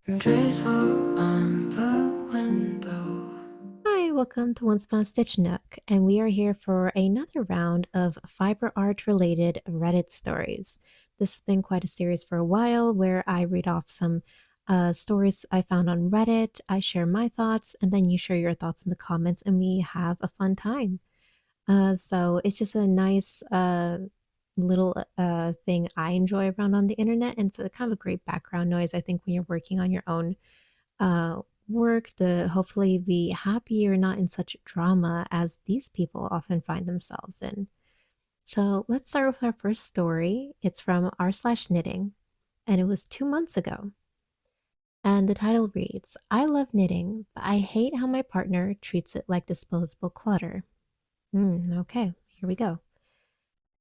Graceful amber window. Hi, welcome to Once Upon a Stitch Nook, and we are here for another round of fiber art related Reddit stories. This has been quite a series for a while where I read off some stories I found on Reddit, I share my thoughts, and then you share your thoughts in the comments, and we have a fun time. So it's just a nice little thing I enjoy around on the internet, and so kind of a great background noise, I think, when you're working on your own uh, work to hopefully be happy you're not in such drama as these people often find themselves in. So let's start with our first story. It's from r slash knitting, and it was 2 months ago. And the title reads, I love knitting, but I hate how my partner treats it like disposable clutter. Okay, here we go.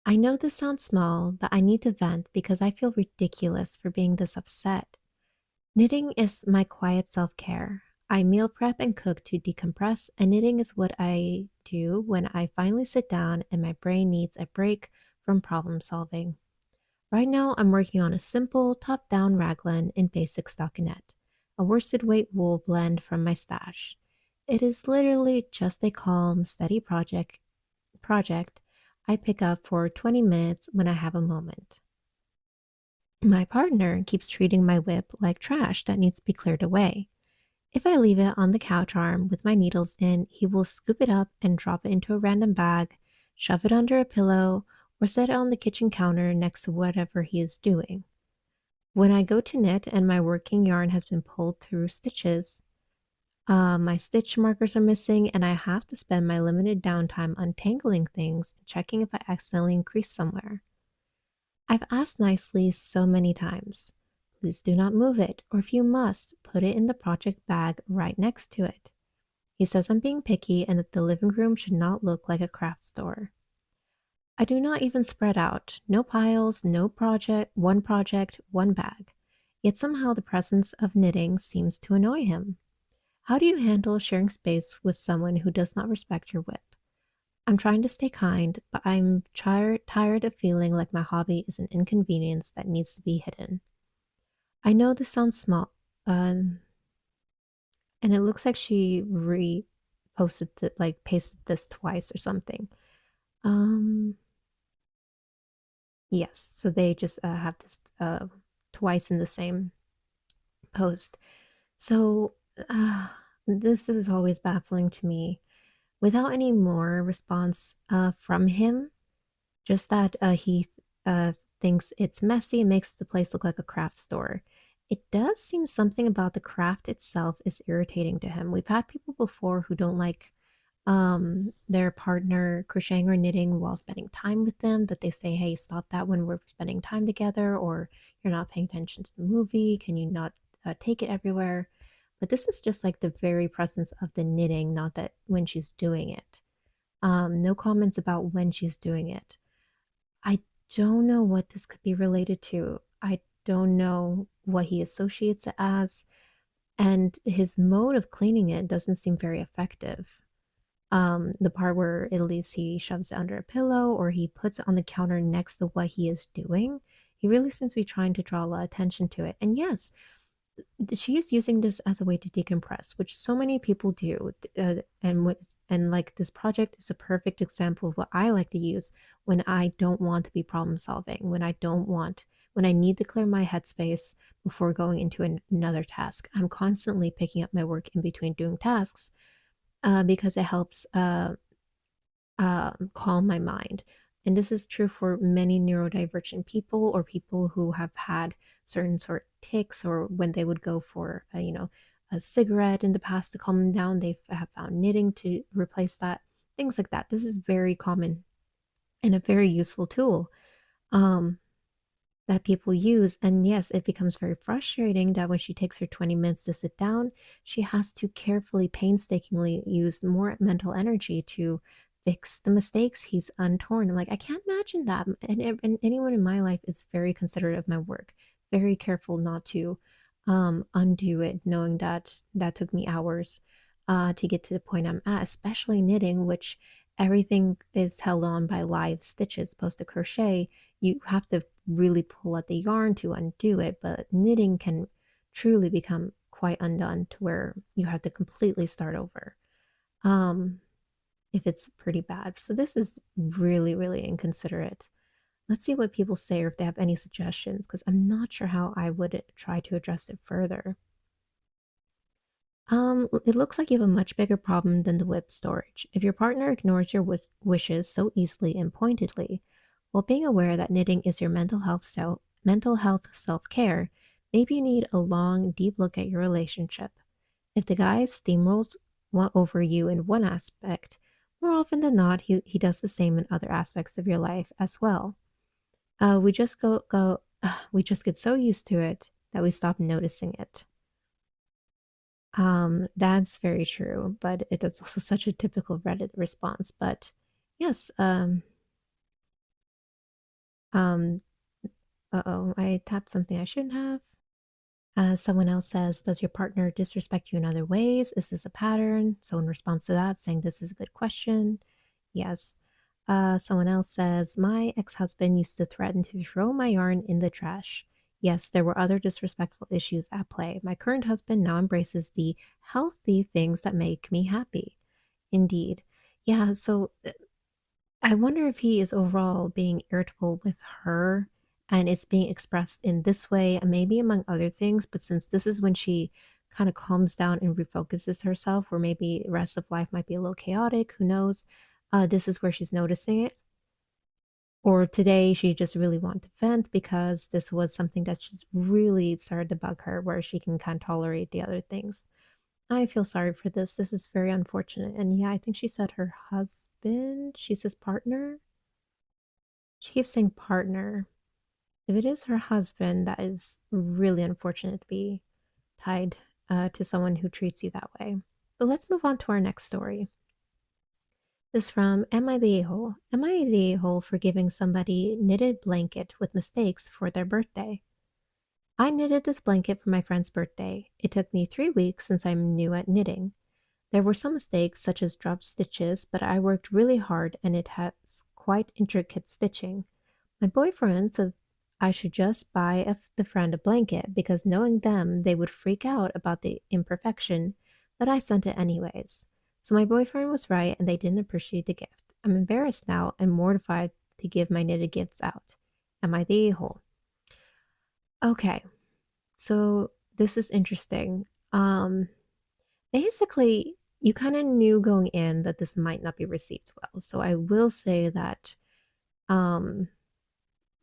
I know this sounds small, but I need to vent because I feel ridiculous for being this upset. Knitting is my quiet self care. I meal prep and cook to decompress, and knitting is what I do when I finally sit down and my brain needs a break from problem solving. Right now, I'm working on a simple top down raglan in basic stockinette, a worsted weight wool blend from my stash. It is literally just a calm, steady project I pick up for 20 minutes when I have a moment. My partner keeps treating my whip like trash that needs to be cleared away. If I leave it on the couch arm with my needles in, he will scoop it up and drop it into a random bag, shove it under a pillow, or set it on the kitchen counter next to whatever he is doing. When I go to knit and my working yarn has been pulled through stitches, my stitch markers are missing, and I have to spend my limited downtime untangling things and checking if I accidentally increased somewhere. I've asked nicely so many times. Please do not move it, or if you must, put it in the project bag right next to it. He says I'm being picky and that the living room should not look like a craft store. I do not even spread out. No piles, no project, one bag. Yet somehow the presence of knitting seems to annoy him. How do you handle sharing space with someone who does not respect your whip? I'm trying to stay kind, but I'm tired of feeling like my hobby is an inconvenience that needs to be hidden. I know this sounds small, and it looks like she reposted like pasted this twice or something. Um, yes, so they just have this twice in the same post. So uh, this is always baffling to me. Without any more response from him, just that he thinks it's messy and makes the place look like a craft store. It does seem something about the craft itself is irritating to him. We've had people before who don't like their partner crocheting or knitting while spending time with them, that they say, hey, stop that when we're spending time together, or you're not paying attention to the movie, can you not take it everywhere? But this is just like the very presence of the knitting, not that when she's doing it. No comments about when she's doing it. I don't know what this could be related to. I don't know what he associates it as, and his mode of cleaning it doesn't seem very effective. The part where at least he shoves it under a pillow or he puts it on the counter next to what he is doing, he really seems to be trying to draw a lot of attention to it. And yes, she is using this as a way to decompress, which so many people do. And like this project is a perfect example of what I like to use when I don't want to be problem solving, when I need to clear my headspace before going into another task. I'm constantly picking up my work in between doing tasks because it helps calm my mind. And this is true for many neurodivergent people or people who have had certain sort of tics, or when they would go for, a cigarette in the past to calm them down, they have found knitting to replace that, things like that. This is very common and a very useful tool um, that people use. And yes, it becomes very frustrating that when she takes her 20 minutes to sit down, she has to carefully, painstakingly use more mental energy to fix the mistakes he's untorn. I'm like, I can't imagine that. And anyone in my life is very considerate of my work, very careful not to undo it, knowing that that took me hours to get to the point I'm at, especially knitting, which everything is held on by live stitches. Opposed to crochet, you have to really pull at the yarn to undo it, but knitting can truly become quite undone to where you have to completely start over. Um, if it's pretty bad. So this is really, really inconsiderate. Let's see what people say or if they have any suggestions, because I'm not sure how I would try to address it further. It looks like you have a much bigger problem than the whip storage. If your partner ignores your wishes so easily and pointedly, while being aware that knitting is your mental health self-care, maybe you need a long, deep look at your relationship. If the guy steamrolls over you in one aspect, more often than not, he does the same in other aspects of your life as well. We just we just get so used to it that we stop noticing it. That's very true, but it is also such a typical Reddit response. But yes, um, uh-oh, I tapped something I shouldn't have. Someone else says, does your partner disrespect you in other ways? Is this a pattern? Someone responds to that saying, this is a good question. Yes. Someone else says, my ex-husband used to threaten to throw my yarn in the trash. Yes, there were other disrespectful issues at play. My current husband now embraces the healthy things that make me happy. Indeed. Yeah, so I wonder if he is overall being irritable with her and it's being expressed in this way and maybe among other things. But since this is when she kind of calms down and refocuses herself, where maybe the rest of life might be a little chaotic, who knows? This is where she's noticing it. Or today she just really wanted to vent because this was something that just really started to bug her, where she can kind of tolerate the other things. I feel sorry for this. This is very unfortunate. And yeah, I think she said her husband. She says partner. She keeps saying partner. If it is her husband, that is really unfortunate to be tied to someone who treats you that way. But let's move on to our next story. This is from Am I the A-hole? Am I the A-hole for giving somebody knitted blanket with mistakes for their birthday? I knitted this blanket for my friend's birthday. It took me 3 weeks since I'm new at knitting. There were some mistakes, such as dropped stitches, but I worked really hard and it has quite intricate stitching. My boyfriend said I should just buy the friend a blanket because knowing them, they would freak out about the imperfection, but I sent it anyways. So my boyfriend was right and they didn't appreciate the gift. I'm embarrassed now and mortified to give my knitted gifts out. Am I the a-hole? Okay, so this is interesting. Basically, you kind of knew going in that this might not be received well. So I will say that um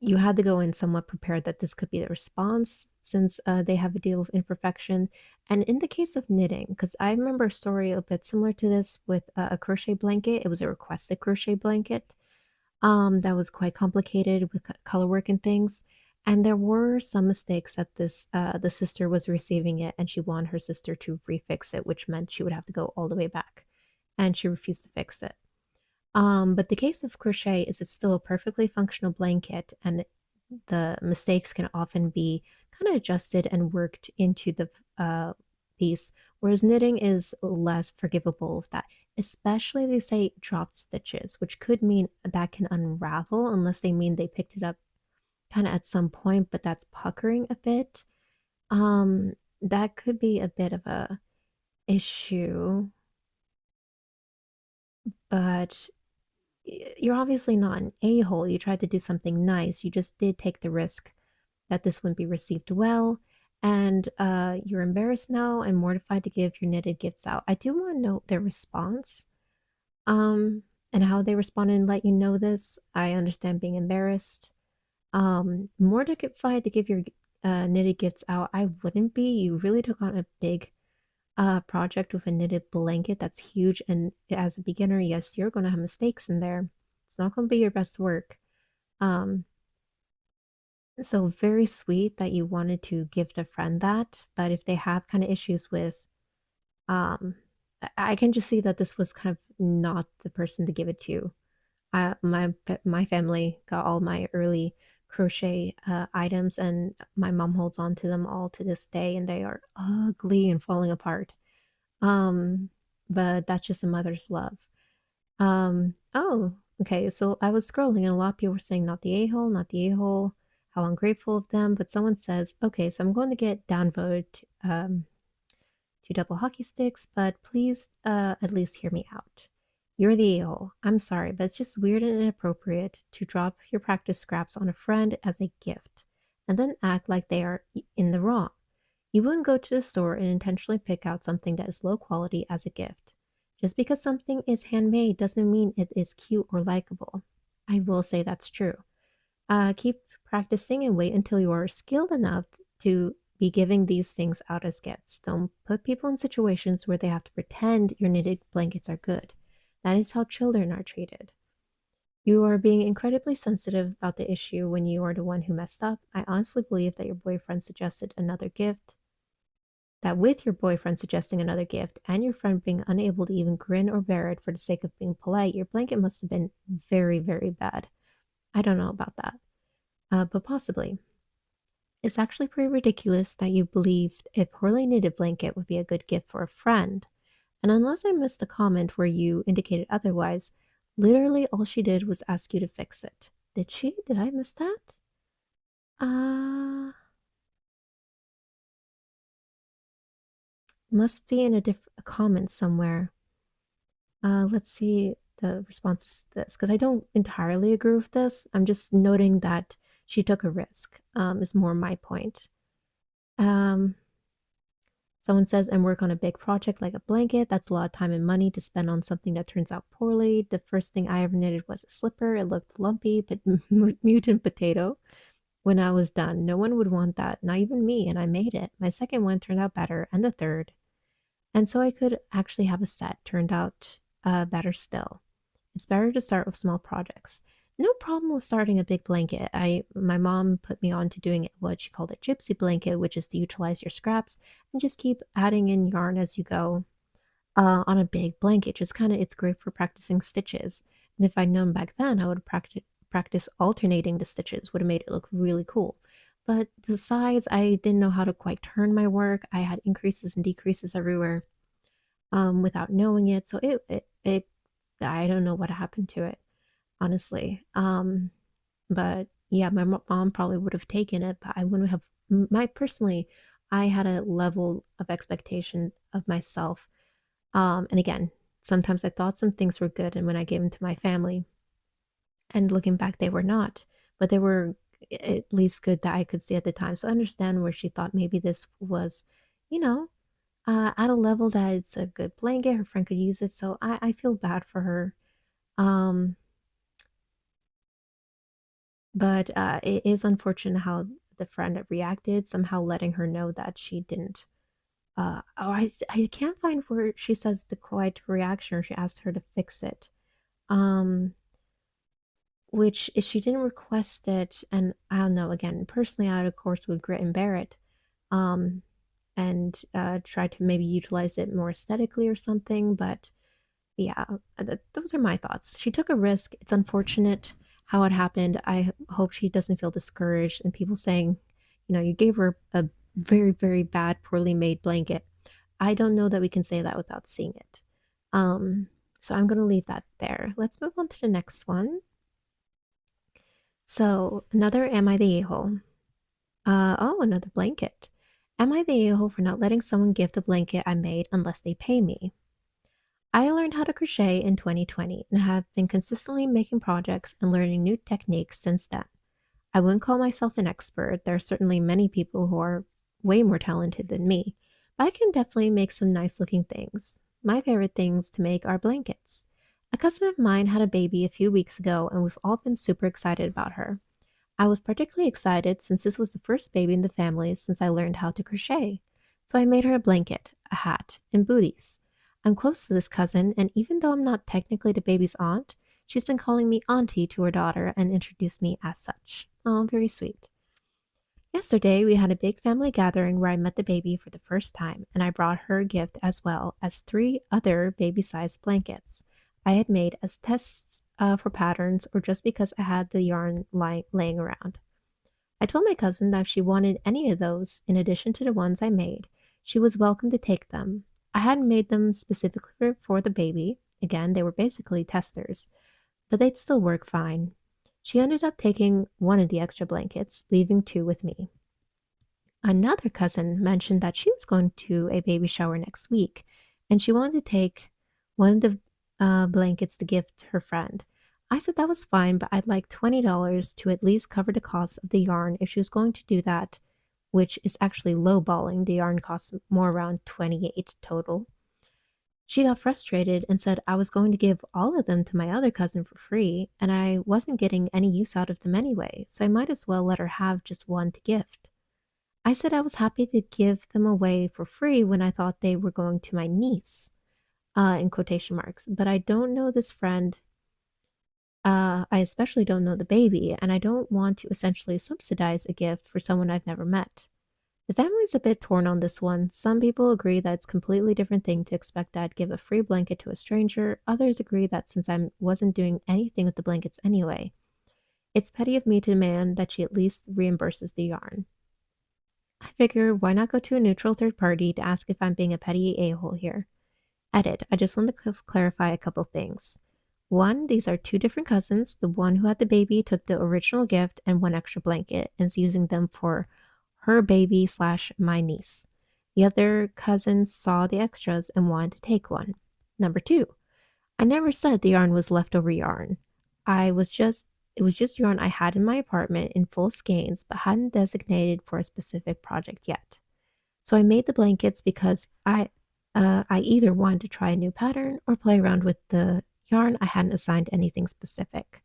you had to go in somewhat prepared that this could be the response since they have a deal of imperfection. And in the case of knitting, because I remember a story a bit similar to this with a crochet blanket, it was a requested crochet blanket that was quite complicated with color work and things. And there were some mistakes that the sister was receiving it, and she wanted her sister to refix it, which meant she would have to go all the way back, and she refused to fix it. But the case of crochet is it's still a perfectly functional blanket, and the mistakes can often be kind of adjusted and worked into the piece, whereas knitting is less forgivable of that. Especially they say dropped stitches, which could mean that can unravel unless they mean they picked it up kind of at some point, but that's puckering a bit. That could be a bit of a issue, but you're obviously not an a-hole. You tried to do something nice. You just did take the risk that this wouldn't be received well. And you're embarrassed now and mortified to give your knitted gifts out. I do want to know their response um, and how they responded and let you know this. I understand being embarrassed. Mortified to give your knitted gifts out. I wouldn't be. You really took on a big project with a knitted blanket that's huge. And as a beginner, yes, you're going to have mistakes in there. It's not going to be your best work. Um, so very sweet that you wanted to give the friend that, but if they have kind of issues with, um, I can just see that this was kind of not the person to give it to. My family got all my early crochet items, and my mom holds on to them all to this day, and they are ugly and falling apart. Um, but that's just a mother's love. Oh, okay. So I was scrolling, and a lot of people were saying, "Not the a-hole, not the a-hole." how ungrateful of them, but someone says, okay, so I'm going to get downvoted two double hockey sticks, but please at least hear me out. You're the a-hole. I'm sorry, but it's just weird and inappropriate to drop your practice scraps on a friend as a gift and then act like they are in the wrong. You wouldn't go to the store and intentionally pick out something that is low quality as a gift. Just because something is handmade doesn't mean it is cute or likable. I will say that's true. Keep practicing and wait until you are skilled enough to be giving these things out as gifts. Don't put people in situations where they have to pretend your knitted blankets are good. That is how children are treated. You are being incredibly sensitive about the issue when you are the one who messed up. I honestly believe that your boyfriend suggested another gift. That with your boyfriend suggesting another gift and your friend being unable to even grin or bear it for the sake of being polite, your blanket must have been very, very bad. I don't know about that, but possibly. It's actually pretty ridiculous that you believed a poorly knitted blanket would be a good gift for a friend. And unless I missed the comment where you indicated otherwise, literally all she did was ask you to fix it. Did she? Did I miss that? Uh, must be in a comment somewhere. Let's see the responses to this because I don't entirely agree with this. I'm just noting that she took a risk. Is more my point. Um, Someone says, and work on a big project like a blanket. That's a lot of time and money to spend on something that turns out poorly. The first thing I ever knitted was a slipper. It looked lumpy, but mutant potato. When I was done, no one would want that, not even me, and I made it. My second one turned out better, and the third. And so I could actually have a set turned out better still. It's better to start with small projects. No problem with starting a big blanket. My mom put me on to doing what she called a gypsy blanket, which is to utilize your scraps and just keep adding in yarn as you go on a big blanket. Just kind of it's great for practicing stitches. And if I'd known back then, I would practice alternating the stitches. Would have made it look really cool. But the sides, I didn't know how to quite turn my work. I had increases and decreases everywhere without knowing it. So it I don't know what happened to it, honestly. But yeah, my mom probably would have taken it, but I wouldn't have. My personally, I had a level of expectation of myself. And again, sometimes I thought some things were good, and when I gave them to my family, and looking back, they were not, but they were at least good that I could see at the time. So I understand where she thought maybe this was, you know, at a level that it's a good blanket. Her friend could use it, so I feel bad for her. Um, but it is unfortunate how the friend reacted, somehow letting her know that she didn't. I can't find where she says the quiet reaction, or she asked her to fix it. Um, which if she didn't request it, and I don't know, again, personally, I of course would grit and bear it. Um, and try to maybe utilize it more aesthetically or something, but yeah, those are my thoughts. She took a risk. It's unfortunate how it happened. I hope she doesn't feel discouraged and people saying, you gave her a very, very bad, poorly made blanket. I don't know that we can say that without seeing it. Um, so I'm going to leave that there. Let's move on to the next one. So, another Am I the A-hole? Oh, another blanket. Am I the a-hole for not letting someone gift a blanket I made unless they pay me? I learned how to crochet in 2020 and have been consistently making projects and learning new techniques since then. I wouldn't call myself an expert. There are certainly many people who are way more talented than me, but I can definitely make some nice looking things. My favorite things to make are blankets. A cousin of mine had a baby a few weeks ago, and we've all been super excited about her. I was particularly excited since this was the first baby in the family since I learned how to crochet. So I made her a blanket, a hat, and booties. I'm close to this cousin, and even though I'm not technically the baby's aunt, she's been calling me auntie to her daughter and introduced me as such. Oh, very sweet. Yesterday, we had a big family gathering where I met the baby for the first time, and I brought her a gift as well as three other baby sized blankets I had made as tests for patterns or just because I had the yarn laying around. I told my cousin that if she wanted any of those, in addition to the ones I made, she was welcome to take them. I hadn't made them specifically for the baby. Again, they were basically testers, but they'd still work fine. She ended up taking one of the extra blankets, leaving two with me. Another cousin mentioned that she was going to a baby shower next week and she wanted to take one of the blankets to gift her friend. I said that was fine, but I'd like $20 to at least cover the cost of the yarn if she was going to do that, which is actually lowballing. The yarn costs more around 28 total. She got frustrated and said I was going to give all of them to my other cousin for free, and I wasn't getting any use out of them anyway, so I might as well let her have just one to gift. I said I was happy to give them away for free when I thought they were going to my niece, in quotation marks, but I don't know this friend. I especially don't know the baby, and I don't want to essentially subsidize a gift for someone I've never met. The family's a bit torn on this one. Some people agree that it's a completely different thing to expect I'd give a free blanket to a stranger. Others agree that since I wasn't doing anything with the blankets anyway, it's petty of me to demand that she at least reimburses the yarn. I figure why not go to a neutral third party to ask if I'm being a petty a-hole here? Edit. I just want to clarify a couple things. One, these are two different cousins. The one who had the baby took the original gift and one extra blanket and is using them for her baby slash my niece. The other cousin saw the extras and wanted to take one. Number two, I never said the yarn was leftover yarn. It was just yarn I had in my apartment in full skeins but hadn't designated for a specific project yet. So I made the blankets because I either wanted to try a new pattern or play around with the yarn. I hadn't assigned anything specific.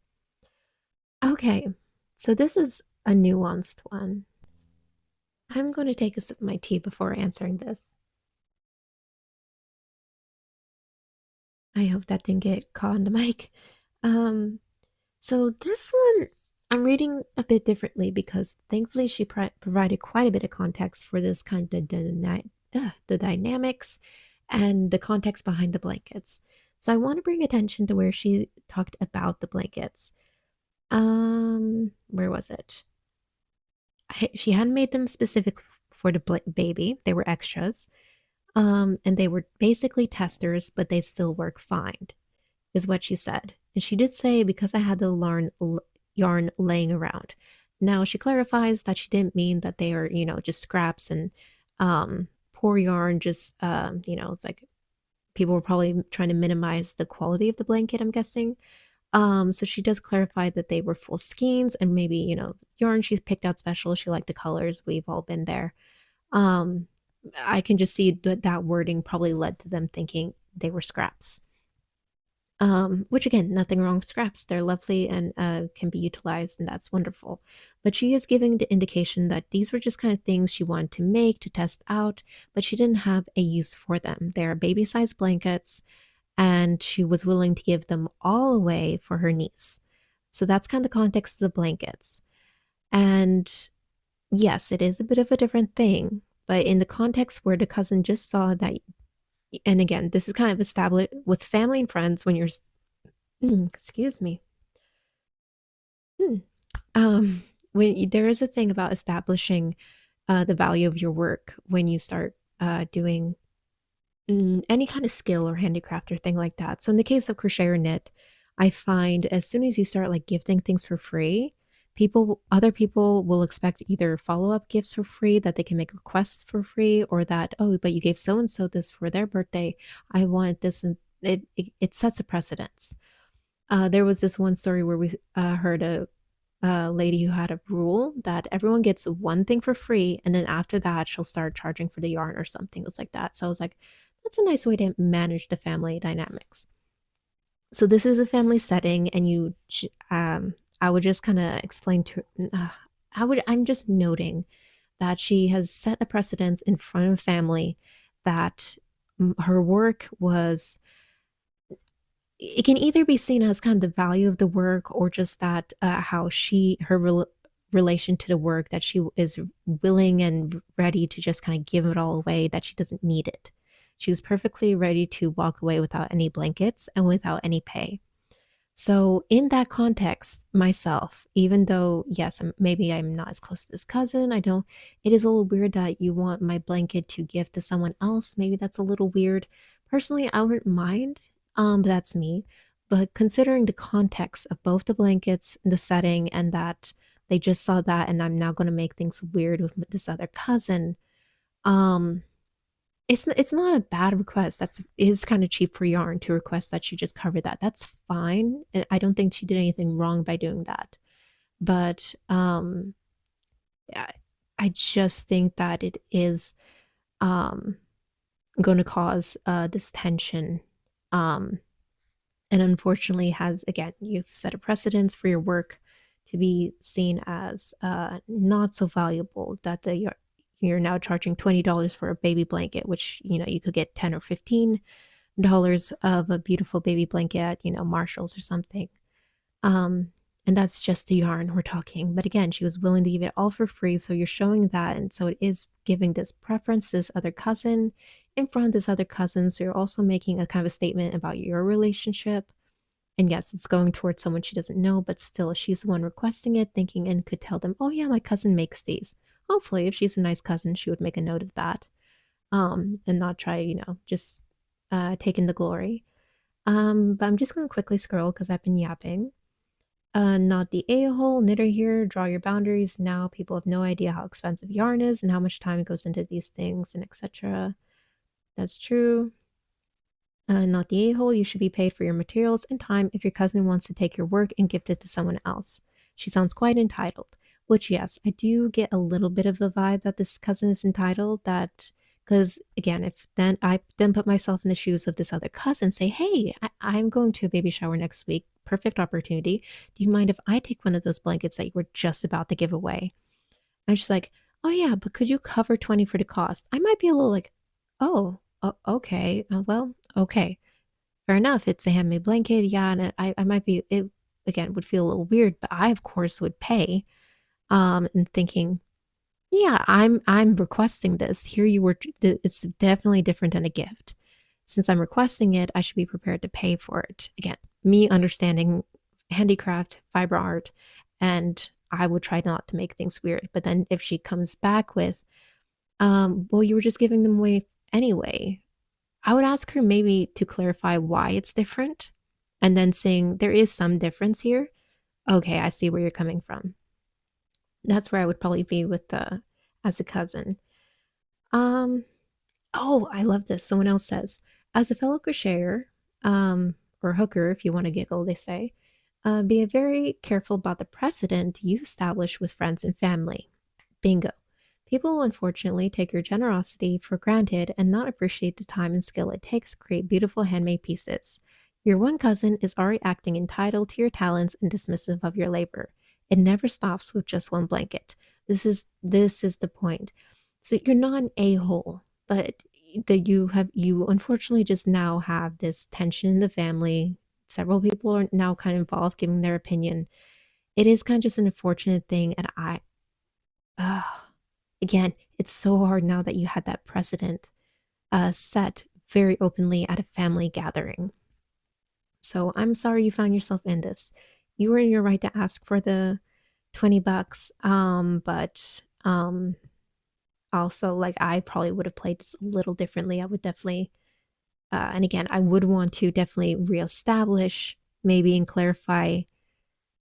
Okay, so this is a nuanced one. I'm going to take a sip of my tea before answering this. I hope that didn't get caught on the mic. Um, so this one I'm reading a bit differently because thankfully she provided quite a bit of context for this kind of the dynamics and the context behind the blankets. So I want to bring attention to where she talked about the blankets. Where was it? She hadn't made them specific for the baby. They were extras. And they were basically testers, but they still work fine, is what she said. And she did say because I had the yarn laying around. Now she clarifies that she didn't mean that they are, just scraps and poor yarn. Just it's like people were probably trying to minimize the quality of the blanket. I'm guessing. So she does clarify that they were full skeins and maybe yarn she's picked out special. She liked the colors. We've all been there. Um, I can just see that wording probably led to them thinking they were scraps. Which again, nothing wrong with scraps. They're lovely and can be utilized, and that's wonderful. But she is giving the indication that these were just kind of things she wanted to make to test out, but she didn't have a use for them. They're baby-sized blankets, and she was willing to give them all away for her niece. So that's kind of the context of the blankets. And yes, it is a bit of a different thing, but in the context where the cousin just saw that, and again, this is kind of established with family and friends when you're, excuse me, there is a thing about establishing the value of your work when you start doing any kind of skill or handicraft or thing like that. So in the case of crochet or knit, I find as soon as you start like gifting things for free, other people will expect either follow-up gifts for free that they can make requests for free, or that, oh, but you gave so and so this for their birthday, I want this, and it sets a precedence. There was this one story where we heard a lady who had a rule that everyone gets one thing for free, and then after that she'll start charging for the yarn or something. It was like that. So I was like, that's a nice way to manage the family dynamics. So this is a family setting, and I would just kind of explain to I'm just noting that she has set a precedence in front of family that her work was, it can either be seen as kind of the value of the work or just that how relation to the work, that she is willing and ready to just kind of give it all away, that she doesn't need it. She was perfectly ready to walk away without any blankets and without any pay. So in that context, myself, even though, yes, maybe I'm not as close to this cousin, it is a little weird that you want my blanket to give to someone else. Maybe that's a little weird. Personally, I wouldn't mind, but that's me. But considering the context of both the blankets, the setting, and that they just saw that, and I'm now going to make things weird with this other cousin, um, it's not a bad request. That's is kind of cheap for yarn to request that she just cover that. That's fine. I don't think she did anything wrong by doing that. But I, I just think that it is um going to cause this tension. Um, and unfortunately has again you've set a precedence for your work to be seen as not so valuable that you're now charging $20 for a baby blanket, which you could get 10 or $15 of a beautiful baby blanket at Marshalls or something. um and that's just the yarn we're talking, but again she was willing to give it all for free, so you're showing that, and so it is giving this preference to this other cousin in front of this other cousin, so you're also making a kind of a statement about your relationship. And yes, it's going towards someone she doesn't know, but still, she's the one requesting it, thinking and could tell them, oh, yeah, my cousin makes these. Hopefully, if she's a nice cousin, she would make a note of that, and not try, just taking the glory. But I'm just going to quickly scroll because I've been yapping. Not the a-hole knitter here. Draw your boundaries. Now people have no idea how expensive yarn is and how much time goes into these things and etc. That's true. Not the a-hole. You should be paid for your materials and time if your cousin wants to take your work and gift it to someone else. She sounds quite entitled. Which, yes, I do get a little bit of a vibe that this cousin is entitled. That because again, if then I then put myself in the shoes of this other cousin, say, hey, I'm going to a baby shower next week. Perfect opportunity. Do you mind if I take one of those blankets that you were just about to give away? And she's like, oh yeah, but could you cover 20 for the cost? I might be a little like, oh, okay, well, okay. Fair enough. It's a handmade blanket. Yeah, and I might be it again would feel a little weird, but I of course would pay. And thinking, yeah, I'm requesting this. Here you were. It's definitely different than a gift. Since I'm requesting it, I should be prepared to pay for it. Again, me understanding handicraft, fiber art, and I would try not to make things weird. But then if she comes back with, well, you were just giving them away anyway, I would ask her maybe to clarify why it's different and then saying there is some difference here. Okay, I see where you're coming from. That's where I would probably be with the as a cousin. Um oh, I love this. Someone else says, as a fellow crocheter, or hooker if you want to giggle, they say, be very careful about the precedent you establish with friends and family. Bingo. People will unfortunately take your generosity for granted and not appreciate the time and skill it takes to create beautiful handmade pieces. Your one cousin is already acting entitled to your talents and dismissive of your labor. It never stops with just one blanket. This is the point. So you're not an a-hole, but that you unfortunately just now have this tension in the family. Several people are now kind of involved giving their opinion. It is kind of just an unfortunate thing, and uh, again, it's so hard now that you had that precedent set very openly at a family gathering. So I'm sorry you found yourself in this. You were in your right to ask for the $20, but also like I probably would have played this a little differently. I would definitely, and again, I would want to definitely reestablish maybe and clarify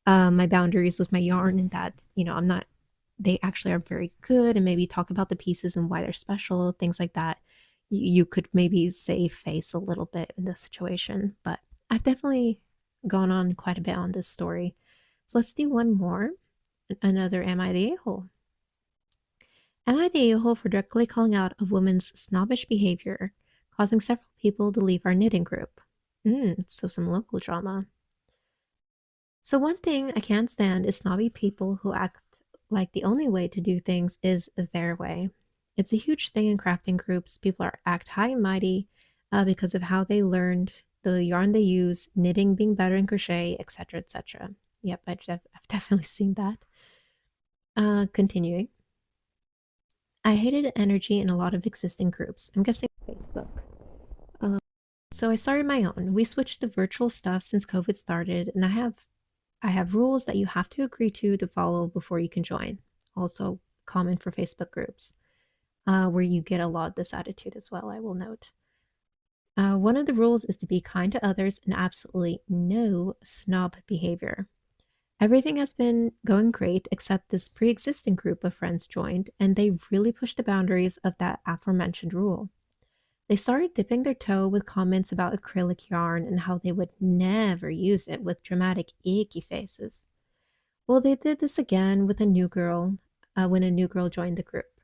my boundaries with my yarn, and that I'm not they actually are very good, and maybe talk about the pieces and why they're special, things like that. You could maybe save face a little bit in this situation, but I've definitely gone on quite a bit on this story. So let's do one more. Another Am I the A-hole? Am I the a-hole for directly calling out a woman's snobbish behavior, causing several people to leave our knitting group? So some local drama. So one thing I can't stand is snobby people who act like the only way to do things is their way. It's a huge thing in crafting groups. People act high and mighty because of how they learned, the yarn they use, knitting being better in crochet, etc., etc. Yep, I've definitely seen that. Continuing. I hated the energy in a lot of existing groups. I'm guessing Facebook. So I started my own. We switched to virtual stuff since COVID started, and I have rules that you have to agree to follow before you can join. Also common for Facebook groups, where you get a lot of this attitude as well, I will note. One of the rules is to be kind to others and absolutely no snob behavior. Everything has been going great except this pre existing group of friends joined, and they really pushed the boundaries of that aforementioned rule. They started dipping their toe with comments about acrylic yarn and how they would never use it with dramatic, icky faces. Well, they did this again with a new girl when a new girl joined the group.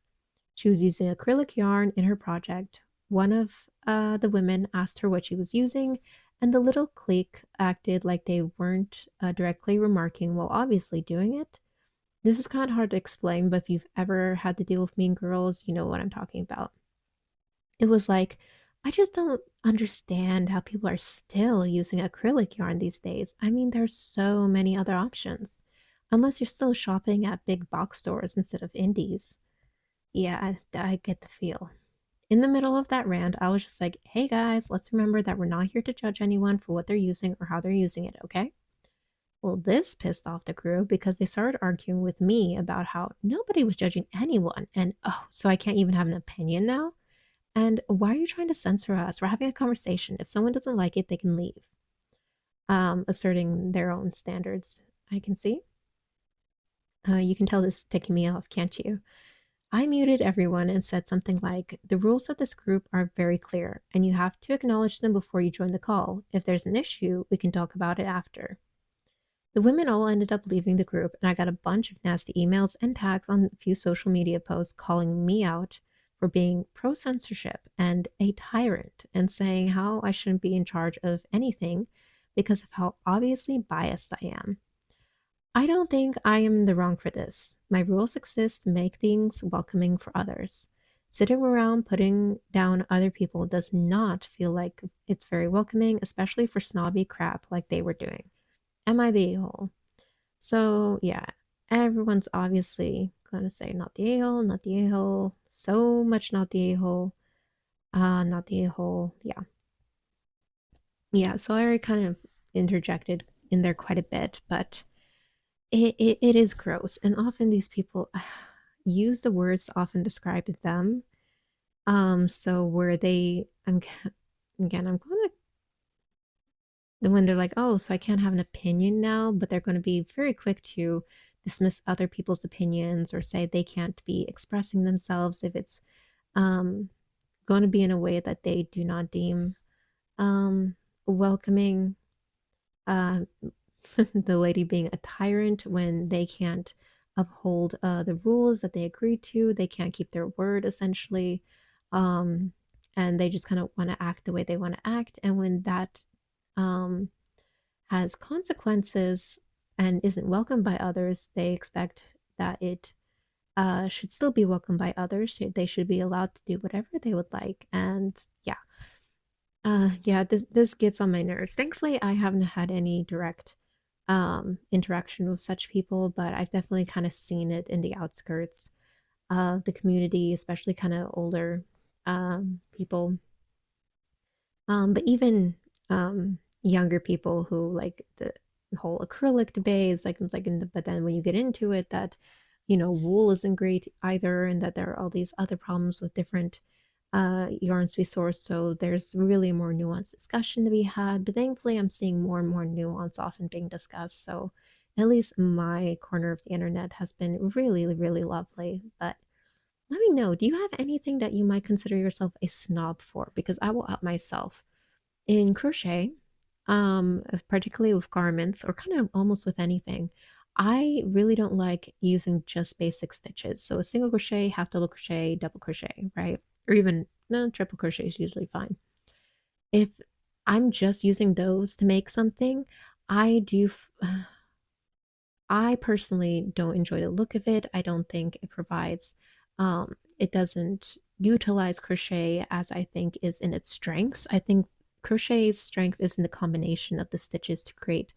She was using acrylic yarn in her project. One of the women asked her what she was using, and the little clique acted like they weren't directly remarking while obviously doing it. This is kind of hard to explain, but if you've ever had to deal with mean girls, you know what I'm talking about. It was like, I just don't understand how people are still using acrylic yarn these days. I mean, there's so many other options. Unless you're still shopping at big box stores instead of indies. Yeah, I get the feel. In the middle of that rant, I was just like, hey guys, let's remember that we're not here to judge anyone for what they're using or how they're using it, okay? Well, this pissed off the crew because they started arguing with me about how nobody was judging anyone. And oh, so I can't even have an opinion now? And why are you trying to censor us? We're having a conversation. If someone doesn't like it, they can leave. Asserting their own standards. I can see. You can tell this is ticking me off, can't you? I muted everyone and said something like, the rules of this group are very clear, and you have to acknowledge them before you join the call. If there's an issue, we can talk about it after. The women all ended up leaving the group, and I got a bunch of nasty emails and tags on a few social media posts calling me out for being pro censorship and a tyrant, and saying how I shouldn't be in charge of anything because of how obviously biased I am. I don't think I am in the wrong for this. My rules exist to make things welcoming for others. Sitting around putting down other people does not feel like it's very welcoming, especially for snobby crap like they were doing. Am I the a-hole? So, yeah, everyone's obviously gonna say not the a-hole, not the a-hole, so much not the a-hole, not the a-hole. Yeah. Yeah, so I already kind of interjected in there quite a bit, but it is gross. And often these people use the words to often describe them. So where again, I'm going to, when they're like, oh, so I can't have an opinion now, but they're going to be very quick to dismiss other people's opinions or say they can't be expressing themselves if it's um, going to be in a way that they do not deem um, welcoming. Uh, the lady being a tyrant when they can't uphold the rules that they agreed to. They can't keep their word, essentially. Um, and they just kind of want to act the way they want to act. And when that um, has consequences and isn't welcomed by others, they expect that it should still be welcomed by others. They should be allowed to do whatever they would like. And yeah, this gets on my nerves. Thankfully, I haven't had any direct interaction with such people, but I've definitely kind of seen it in the outskirts of the community, especially kind of older people. But even younger people who like the whole acrylic debate is like it's like but then when you get into it that wool isn't great either and that there are all these other problems with different yarns to be sourced. So there's really more nuanced discussion to be had. But thankfully, I'm seeing more and more nuance often being discussed. So at least my corner of the internet has been really, really lovely. But let me know, do you have anything that you might consider yourself a snob for? Because I will out myself. In crochet, particularly with garments or kind of almost with anything, I really don't like using just basic stitches. So a single crochet, half double crochet, right? Or even no, triple crochet is usually fine. If I'm just using those to make something, I do. I personally don't enjoy the look of it. I don't think it provides. It doesn't utilize crochet as I think is in its strengths. I think crochet's strength is in the combination of the stitches to create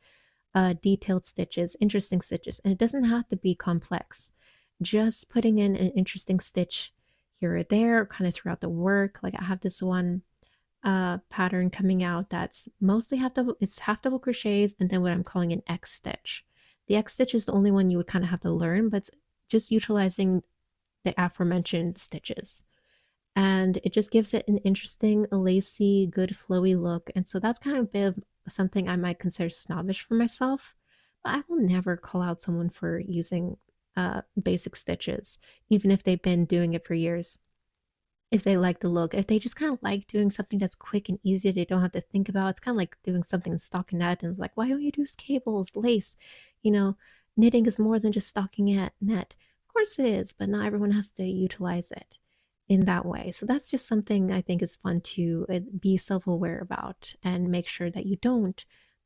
detailed stitches, interesting stitches, and it doesn't have to be complex. Just putting in an interesting stitch here or there, kind of throughout the work. Like I have this one pattern coming out that's mostly half double crochets and then what I'm calling an X stitch. The X stitch is the only one you would kind of have to learn, but it's just utilizing the aforementioned stitches. and it just gives it an interesting, lacy, good flowy look. And so that's kind of a bit of something I might consider snobbish for myself, but I will never call out someone for using basic stitches, even if they've been doing it for years. If they like the look, if they just kind of like doing something that's quick and easy, they don't have to think about. It's kind of like doing something in stockinette, and it's like, why don't you use cables, lace? You know, knitting is more than just stockinette net. Of course it is, but not everyone has to utilize it in that way. So that's just something I think is fun to be self-aware about and make sure that you don't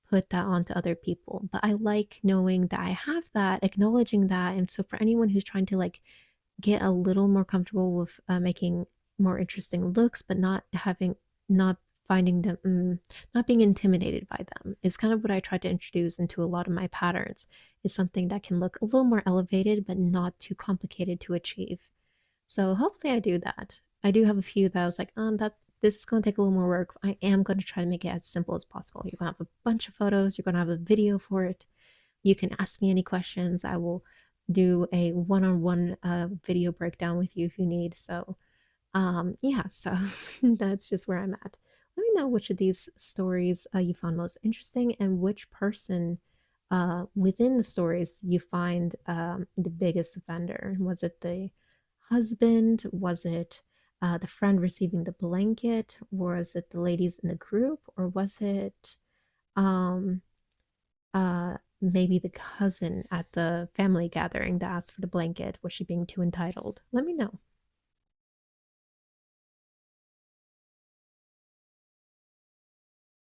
put that onto other people. But I like knowing that I have that, acknowledging that. And so for anyone who's trying to like get a little more comfortable with making more interesting looks, but not finding them, not being intimidated by them is kind of what I try to introduce into a lot of my patterns. Is something that can look a little more elevated, but not too complicated to achieve. So hopefully I do that. I do have a few that I was like, that this is going to take a little more work. I am going to try to make it as simple as possible. You're going to have a bunch of photos. You're going to have a video for it. You can ask me any questions. I will do a one-on-one video breakdown with you if you need. So yeah, so that's just where I'm at. Let me know which of these stories you found most interesting and which person within the stories you find the biggest offender. Was it the husband? Was it the friend receiving the blanket? Was it the ladies in the group? Or was it um, maybe the cousin at the family gathering that asked for the blanket? Was she being too entitled? Let me know.